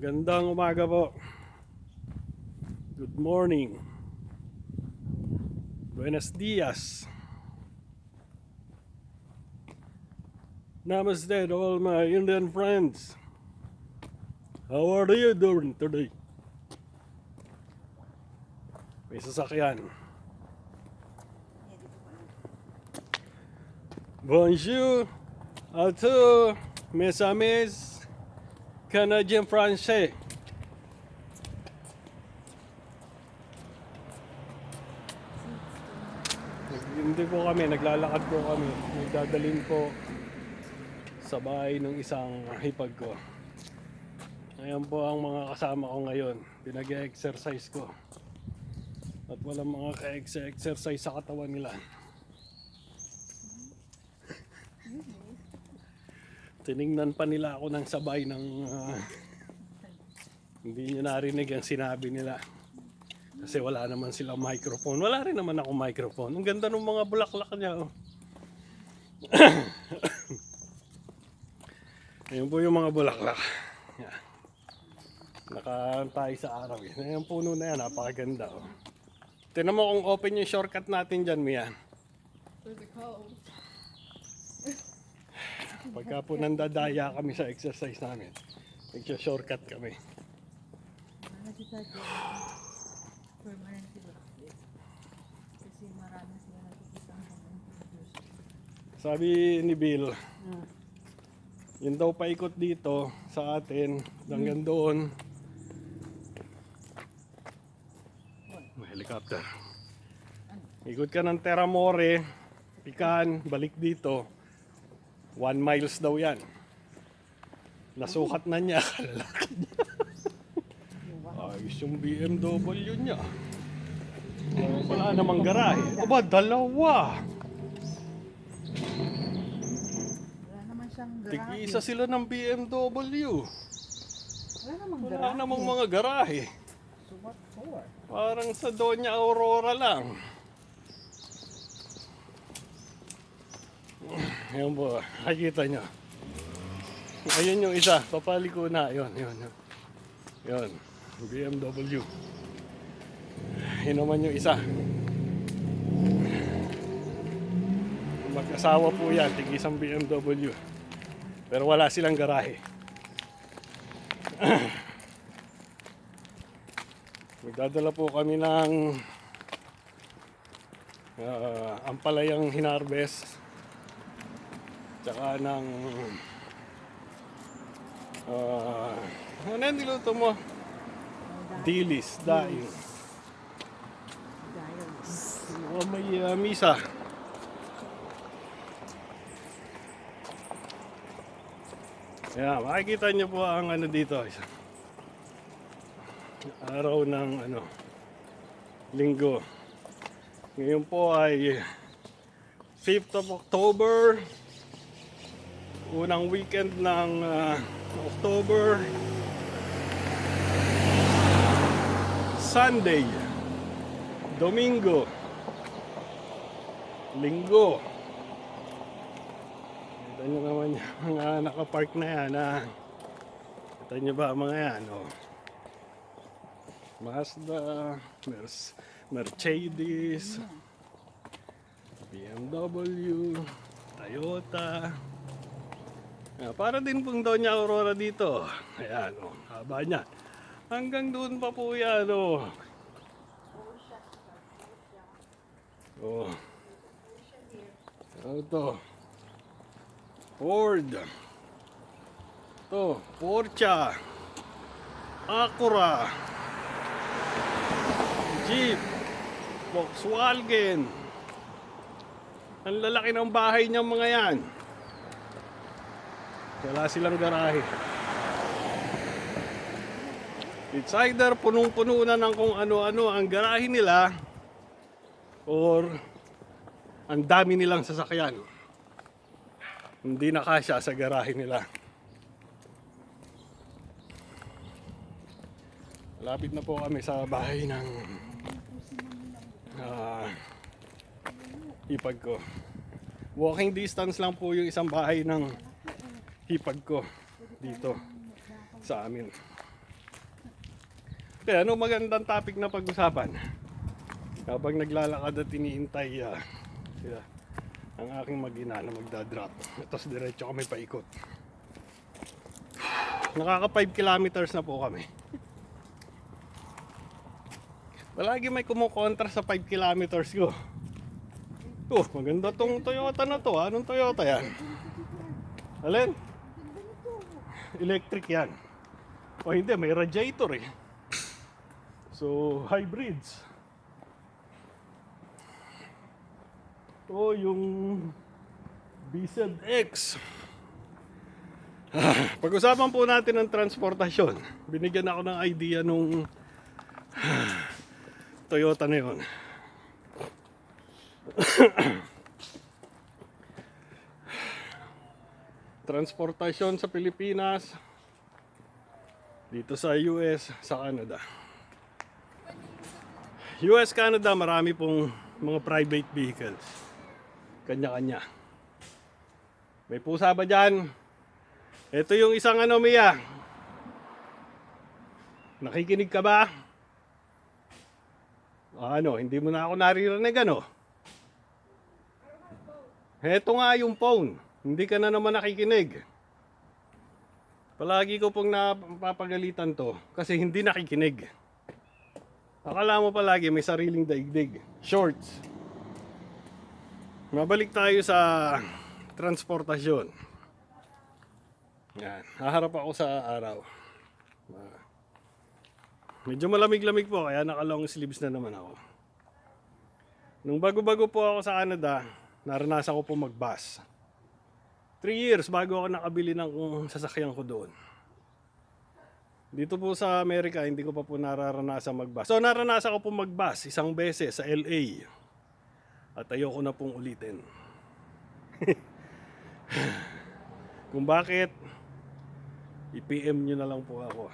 Magandang umaga po. Good morning. Buenos dias. Namaste to all my Indian friends. How are you doing today? May sasakyan. Bonjour à tous mes amis Canadiens Français. Hindi po kami, naglalakad po kami. Nagdadalhin po sa bahay ng isang hipag ko. Ayan po ang mga kasama ko ngayon. Pinag-exercise ko. At walang mga ka-exercise sa katawan nila. Tiningnan pa nila ako ng sabay ng hindi nyo narinig ang sinabi nila. Kasi wala naman silang microphone. Wala rin naman ako microphone. Ang ganda ng mga bulaklak niya. Oh. Ayun po yung mga bulaklak. Yan. Nakantay sa araw. Yung puno na yan, napakaganda. Oh. Tignan mo kung open yung shortcut natin dyan, Mia. Pagka po nandadaya kami sa exercise namin, shortcut kami. Sabi ni Bill, yun daw paikot dito sa atin hanggang doon. May helicopter. Ikot ka ng Teramore, Pican, balik dito. 1 miles daw yan. Nasukat na niya, kalalakad niya. Ayos yung BMW niya. Wala namang garahe. Aba, dalawa. Wala naman siyang garahe. Tig-isa sila ng BMW. Wala namang mga garahe. So what for? Parang sa Doña Aurora lang. Ayan po, nakikita nyo. Ayun yung isa, papaliko na. Yun. BMW. Yun naman yung isa. Mag-asawa po yan, tig-isang BMW. Pero wala silang garahe. Magdadala po kami ng ampalayang hinarvest. Tsaka ng ano yung niluto mo? Dilis, daing. May misa. Ayan, makikita nyo po ang ano dito. Araw ng linggo. Ngayon po ay 5th of October. Unang weekend ng October. Sunday, Domingo, Linggo. Kita nyo naman yung mga nakapark na yan. Kita nyo ba mga yan? Oh. Mazda, Mercedes, BMW, Toyota. Para din pong Doña Aurora dito. Ayan, oh, haba niya. Hanggang doon pa po yan, oh. Oh. Ito. Ford. Ito, Porsche. Acura. Jeep. Volkswagen. Ang lalaki ng bahay niyang mga yan. Wala silang garahe. It's either punong-puno na ng kung ano-ano ang garahe nila or ang dami nilang sasakyan. Hindi na kasya sa garahe nila. Lapit na po kami sa bahay ng hipag ko. Walking distance lang po yung isang bahay ng hipag ko dito sa amin. Kaya ano magandang topic na pag-usapan? Habang naglalakad at iniintay sila, ang aking mag-ina na magdadrop. Tapos diretso kami paikot. Nakaka 5 kilometers na po kami. Palagi may kumukontra sa 5 kilometers ko. Oh, maganda tong Toyota na to. Anong Toyota yan? Alin? Electric yan. O hindi, may radiator eh. So, hybrids. O yung BZX. Pag-usapan po natin ng transportasyon. Binigyan ako ng idea nung Toyota na yun. Transportasyon sa Pilipinas, dito sa US, sa Canada. US, Canada, marami pong mga private vehicles. Kanya-kanya. May pusa ba dyan? Ito yung isang Mia. Nakikinig ka ba? Ano, hindi mo na ako naririnig ano? Ito nga yung phone. Hindi ka na naman nakikinig. Palagi ko pong napapagalitan to kasi hindi nakikinig. Akala mo palagi may sariling daigdig. Shorts. Mabalik tayo sa transportasyon. Yan. Haharap ako sa araw. Medyo malamig-lamig po kaya naka-long sleeves na naman ako. Nung bago-bago po ako sa Canada, naranasan ko po mag-bus. 3 years bago ako nakabili ng sasakyan ko doon. Dito po sa Amerika, hindi ko pa po nararanasan mag-bus. So naranasan ko po mag-bus isang beses sa LA. At ayoko na pong ulitin. Kung bakit, i-PM nyo na lang po ako.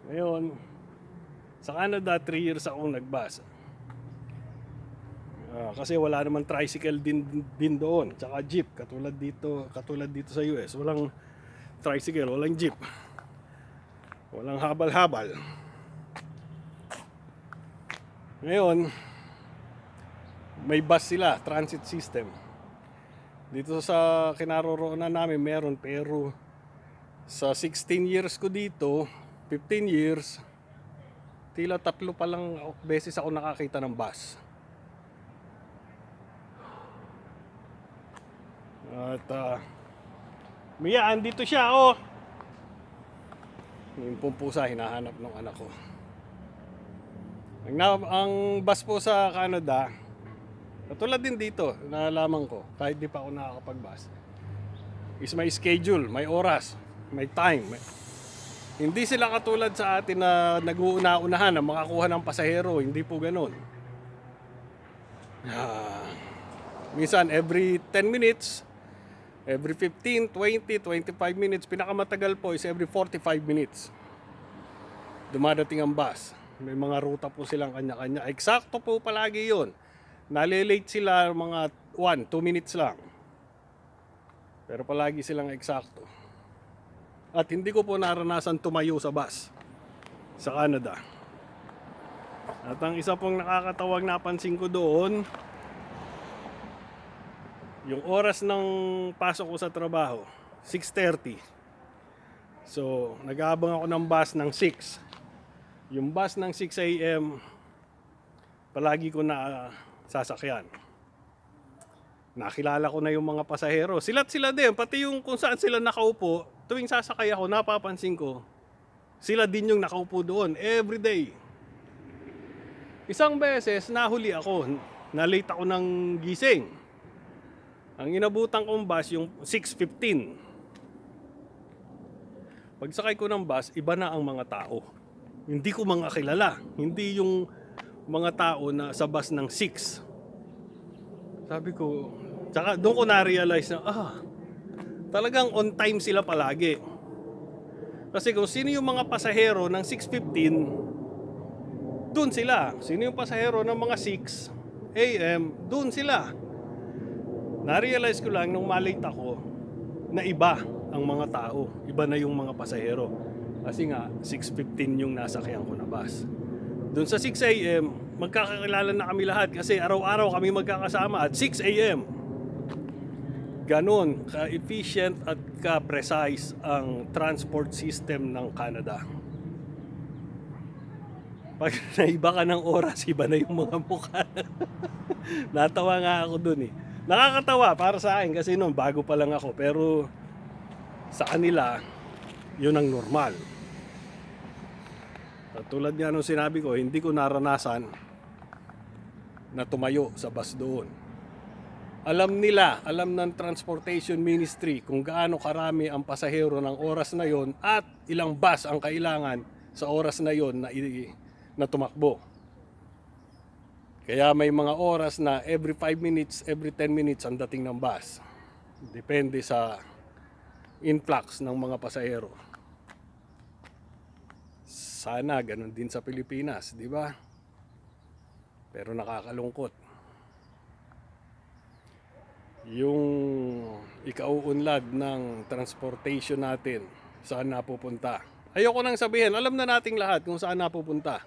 Ngayon, sa Canada, 3 years akong nag-bus. Kasi wala naman tricycle din doon, tsaka jeep katulad dito sa US. Walang tricycle, walang jeep. Walang habal-habal. Ngayon, may bus sila, transit system. Dito sa kinaroroonan namin meron, pero sa 16 years ko dito, 15 years, tila 3 pa lang beses ako nakakita ng bus. At Mia, andito siya, oh. Yung pumpusa, hinahanap ng anak ko. Ang bus po sa Canada, katulad din dito, nalaman ko, kahit di pa ako nakakapag-bus, is may schedule, may oras, may time. Hindi sila katulad sa atin na nag-uuna-unahan na makakuha ng pasahero, hindi po ganun. Minsan, every 10 minutes, every 15, 20, 25 minutes, pinakamatagal po is every 45 minutes. Dumadating ang bus. May mga ruta po silang kanya-kanya. Eksakto po palagi yun. Nalilate sila mga 1-2 minutes lang. Pero palagi silang eksakto. At hindi ko po naranasan tumayo sa bus sa Canada. At ang isa pong nakakatawag napansin ko doon, yung oras ng pasok ko sa trabaho, 6:30. So, nag-aabang ako ng bus ng 6. Yung bus ng 6 a.m., palagi ko na sasakyan. Nakilala ko na yung mga pasahero. Sila't sila din, pati yung kung saan sila nakaupo, tuwing sasakay ako, napapansin ko, sila din yung nakaupo doon, every day. Isang beses, nahuli ako, na-late ako ng gising. Ang inabutan kong bus, yung 6:15. Pagsakay ko ng bus, iba na ang mga tao. Hindi ko mga kilala. Hindi yung mga tao na sa bus ng 6. Sabi ko, tsaka doon ko na-realize na, talagang on time sila palagi. Kasi kung sino yung mga pasahero ng 6:15, doon sila. Sino yung pasahero ng mga 6 a.m., doon sila. Na-realize ko lang nung malate ako na iba ang mga tao. Iba na yung mga pasahero. Kasi nga, 6:15 yung nasakyan ko na bus. Doon sa 6 a.m., magkakakilala na kami lahat kasi araw-araw kami magkakasama at 6 a.m. Ganon ka-efficient at ka-precise ang transport system ng Canada. Pag naiba ka ng oras, iba na yung mga mukha. Natawa nga ako dun eh. Nakakatawa para sa akin kasi noon bago pa lang ako, pero sa kanila yun ang normal. At tulad nga nung sinabi ko, hindi ko naranasan na tumayo sa bus doon. Alam nila, alam ng Transportation Ministry kung gaano karami ang pasahero ng oras na yon at ilang bus ang kailangan sa oras na yon na tumakbo. Kaya may mga oras na every 5 minutes, every 10 minutes ang dating ng bus. Depende sa influx ng mga pasahero. Sana ganun din sa Pilipinas, di ba? Pero nakakalungkot. Yung ikauunlad ng transportation natin, saan napupunta? Ayoko nang sabihin, alam na nating lahat kung saan napupunta.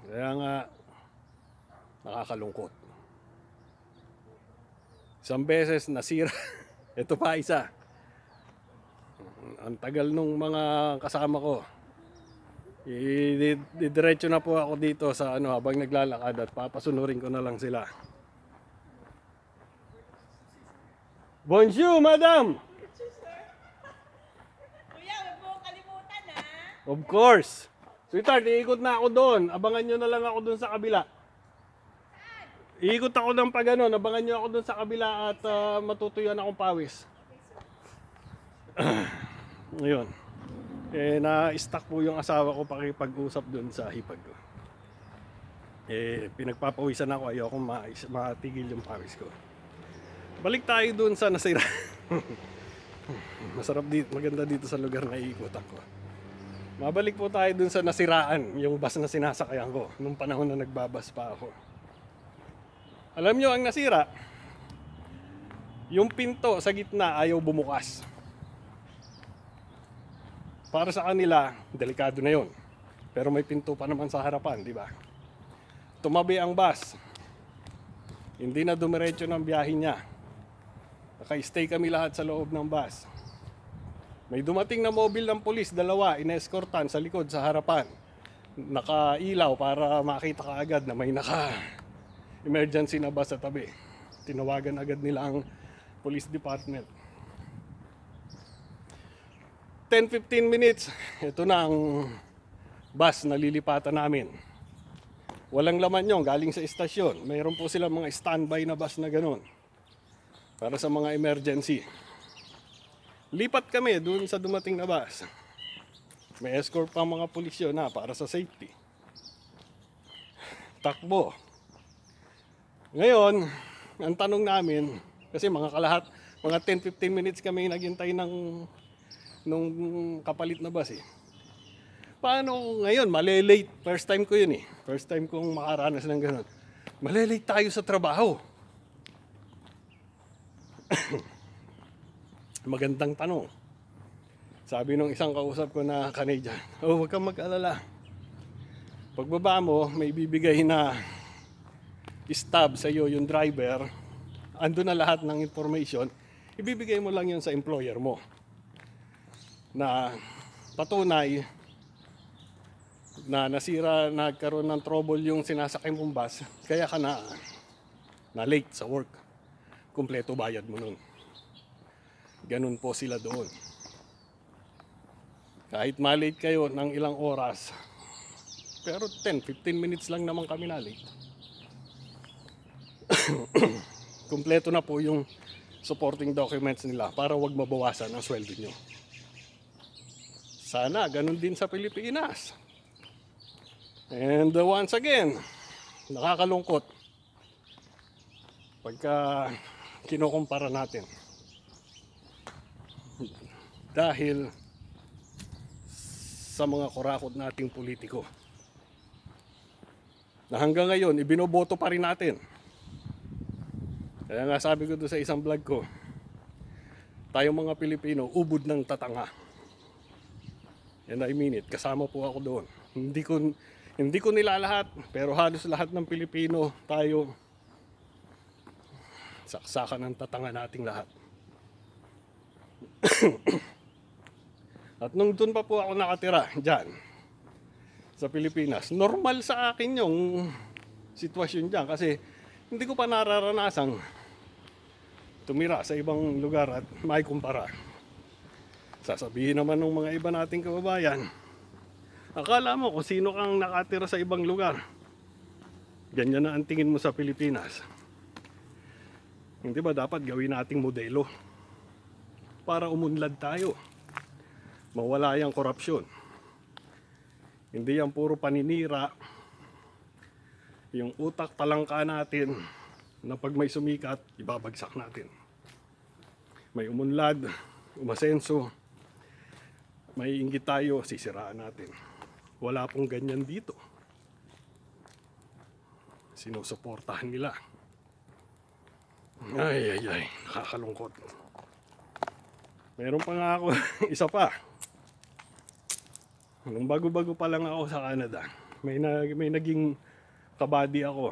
Kaya nga, nakakalungkot. Isang beses nasira. Ito pa isa. Ang tagal nung mga kasama ko. Didiretso na po ako dito sa habang naglalakad at papasunurin ko na lang sila. Bonjour, madam! Kuya, huwag mo kalimutan ha. Of course. Sweetheart, iikot na ako doon. Abangan nyo na lang ako doon sa kabila. Iikot ako ng pagano. Abangan nyo ako doon sa kabila at matutuyuan akong pawis. Ngayon. Na-stuck po yung asawa ko pakipag-usap doon sa hipag ko. Pinagpapawisan ako. Ayoko matigil yung pawis ko. Balik tayo doon sa nasira. Masarap dito, maganda dito sa lugar na iikutan ko. Mabalik po tayo dun sa nasiraan, yung bus na sinasakayan ko, nung panahon na nagbabas pa ako. Alam nyo, ang nasira, yung pinto sa gitna ayaw bumukas. Para sa kanila, delikado na yon. Pero may pinto pa naman sa harapan, di ba? Tumabi ang bus. Hindi na dumiretso ng biyahe niya. Naka-stay kami lahat sa loob ng bus. May dumating na mobile ng pulis, dalawa, inescortan sa likod, sa harapan. Nakailaw para makita ka agad na may naka-emergency na bus sa tabi. Tinawagan agad nila ang police department. 10-15 minutes, ito na ang bus na lilipatan namin. Walang laman yun, galing sa istasyon. Mayroon po silang mga standby na bus na ganun. Para sa mga emergency. Lipat kami doon sa dumating na bus. May escort pa mga pulis yun para sa safety. Takbo. Ngayon, ang tanong namin, kasi mga 10-15 minutes kami naghintay nung kapalit na bus eh. Paano ngayon, malilate? First time ko yun eh. First time kong makaranas ng ganun. Malilate tayo sa trabaho. Magandang tanong. Sabi nung isang kausap ko na Canadian, huwag kang mag-alala. Pagbaba mo, may bibigay na stub sa iyo yung driver. Ando na lahat ng information. Ibibigay mo lang yun sa employer mo. Na patunay na nasira, nagkaroon ng trouble yung sinasakay mong bus, kaya ka na late sa work. Kumpleto bayad mo nun. Ganun po sila doon. Kahit malate kayo ng ilang oras, pero 10-15 minutes lang naman kami na late. Kumpleto na po yung supporting documents nila para wag mabawasan ang sweldo nyo. Sana ganun din sa Pilipinas. And once again, nakakalungkot pagka kinukumpara natin. Dahil sa mga kurakot nating politiko na hanggang ngayon ibinoboto pa rin natin. Kaya nga sabi ko doon sa isang vlog ko, tayong mga Pilipino ubod ng tatanga. And I mean it, kasama po ako doon. Hindi ko nilalahat, pero halos lahat ng Pilipino tayo saksakan ng tatanga nating lahat. At nung doon pa po ako nakatira dyan sa Pilipinas, normal sa akin yung sitwasyon dyan kasi hindi ko pa nararanasang tumira sa ibang lugar at may kumpara. Sasabihin naman ng mga iba nating kababayan, akala mo kung sino kang nakatira sa ibang lugar, ganyan na ang tingin mo sa Pilipinas. Hindi ba dapat gawin nating modelo para umunlad tayo, mawala yung korupsyon, hindi yan puro paninira, yung utak talangka natin na pag may sumikat ibabagsak natin, may umunlad, umasenso, may inggit tayo, sisiraan natin. Wala pong ganyan dito. Sinusuportahan nila. Ay, nakakalungkot. Meron pa nga ako, isa pa. Nung bago-bago pa lang ako sa Canada, may naging kabady ako.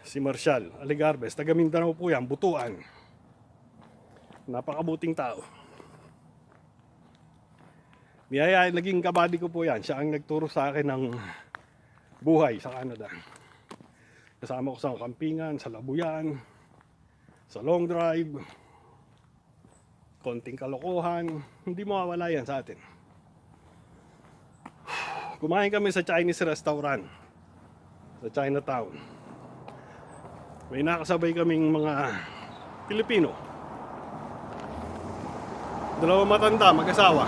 Si Marshall Aligarbes, taga Mindanao po yan, Butuan. Napakabuting tao. Naging kabady ko po yan. Siya ang nagturo sa akin ng buhay sa Canada. Kasama ko sa kampingan, sa labuyan, sa long drive, konting kalokohan, hindi mawawala yan sa atin. Kumain kami sa Chinese restaurant sa Chinatown. May nakasabay kaming mga Pilipino. Dalawang matanda, mag-asawa.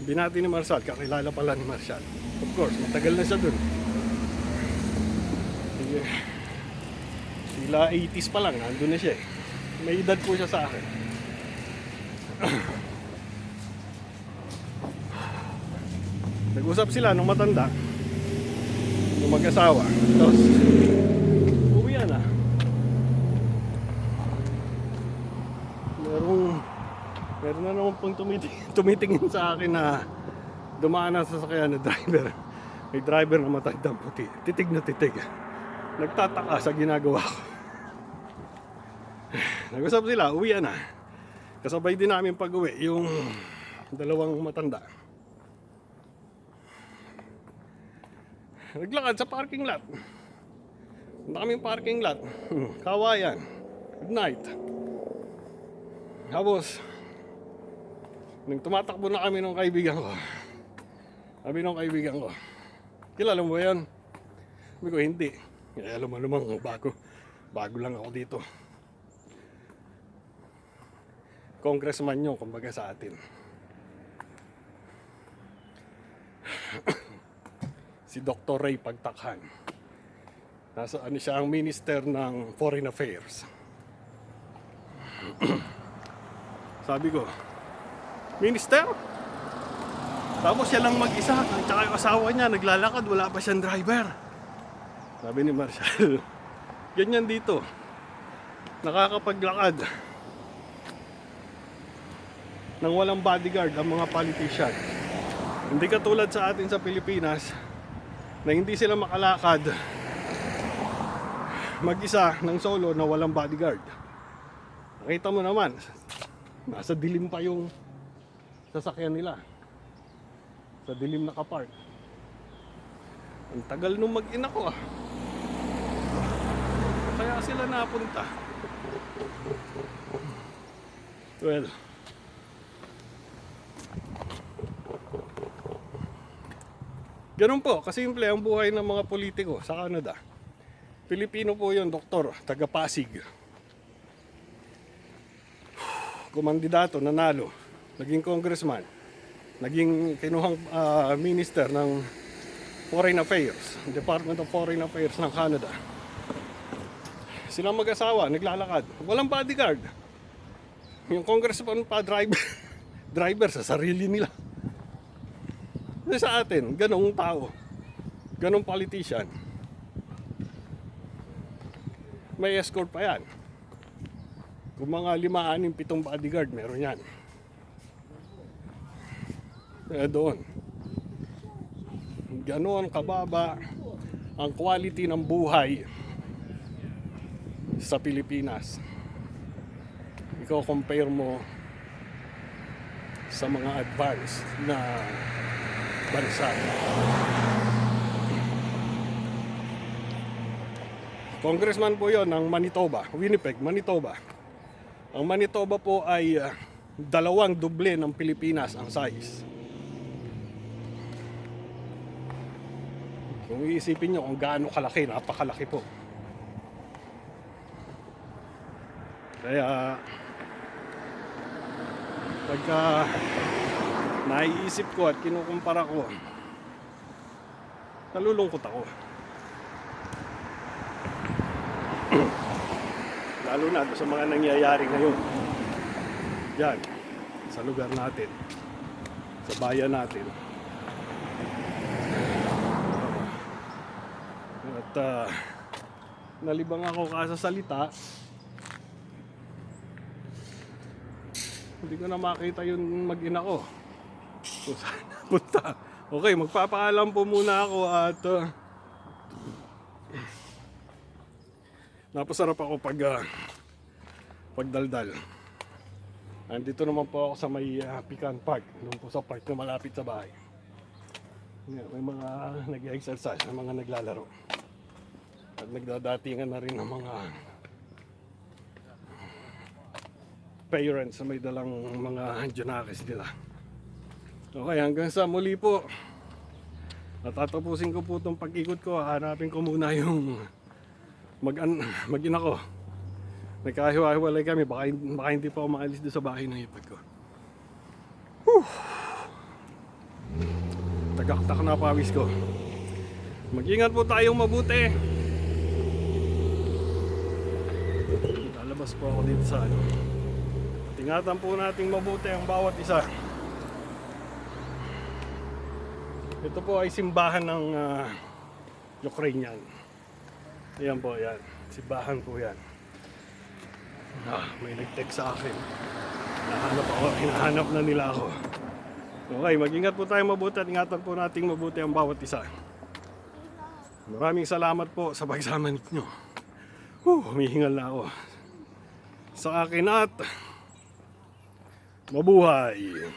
Binati ni Marshall, kakilala pala ni Marshall. Of course, matagal na siya dun. Sila 80s pa lang, nandun na siya eh. May edad po siya sa akin. Nag-usap sila nung matanda, nung mag-asawa. Tapos, uwi na. Meron na naman pong tumitingin sa akin na dumaan na sa sasakyan na driver. May driver na matandang puti. Titig na titig. Nagtataka sa ginagawa ko. Nag-usap sila, uwi na. Kasabay din namin pag-uwi yung dalawang matanda. Naglakad sa parking lot. Ang daming parking lot. Kawayan. Good night. Tapos, nung tumatakbo na kami ng kaibigan ko, sabi ng kaibigan ko, kilala mo ba yan? Sabi ko, hindi. Alam mo naman, bago lang ako dito. Congressman yun, kumbaga sa atin. Si Dr. Ray Pagtakhan. Siya ang minister ng Foreign Affairs. Sabi ko, minister? Tapos siya lang mag-isa, at saka yung asawa niya naglalakad, wala pa siyang driver. Sabi ni Marshall, ganyan dito, nakakapaglakad nang walang bodyguard ang mga politician. Hindi katulad sa atin sa Pilipinas na hindi sila makalakad mag-isa ng solo na walang bodyguard. Nakita mo naman, nasa dilim pa yung sasakyan nila. Sa dilim na kapark. Ang tagal nung mag-ina ko ah. Kaya sila napunta. Well, ganun po, kasimple ang buhay ng mga politiko sa Canada. Pilipino po yun, doktor, taga Pasig. Kumandidato, nanalo, naging congressman, naging kinuhang minister ng Foreign Affairs, Department of Foreign Affairs ng Canada. Silang mag-asawa, naglalakad, walang bodyguard. Yung congressman pa driver sa sarili nila. Sa atin, ganong tao, ganong politician, may escort pa yan. Kung mga 5, 6, 7 bodyguard, meron yan. Doon. Ganoon kababa ang quality ng buhay sa Pilipinas. Ikaw compare mo sa mga advanced na bansa. Congressman po yon ng Manitoba, Winnipeg, Manitoba. Ang Manitoba po ay 2 doble ng Pilipinas ang size. Kung iisipin nyo kung gaano kalaki, napakalaki po. Kaya pagka naiisip ko at kinukumpara ko, nalulungkot ako. Lalo na sa mga nangyayari ngayon. Yan, sa lugar natin, sa bayan natin. At nalibang ako kasasalita. Hindi ko na makita yung mag-ina ko kung saan napunta. Okay, magpapaalam po muna ako at napasarap ako pagdaldal. Andito naman po ako sa may Pecan Park, doon po sa park na malapit sa bahay. May mga nag-exercise, may mga naglalaro. At nagdadatingan na rin ng mga parents na may dalang mga junakis nila. Okay, hanggang sa muli po. Natatapusin ko po itong pag-ikot ko. Hanapin ko muna yung mag-ina ko. Nagkahiwa-hiwalay kami. Baka hindi pa ako maalis doon sa bahay ng ipag ko. Tagaktak na pawis ko. Mag-ingat po tayong mabuti. Lalabas po ako dito sa ano. Ingatan po nating mabuti ang bawat isa. Ito po ay simbahan ng Ukrainian. Ayan po, yan. Simbahan po yan. May nag-text sa akin. Hinahanap na nila ako. Okay, mag-ingat po tayo mabuti at ingatan po nating mabuti ang bawat isa. Maraming salamat po sa pagsama ninyo. Humihingal na ako. Sa akin at mabuhay!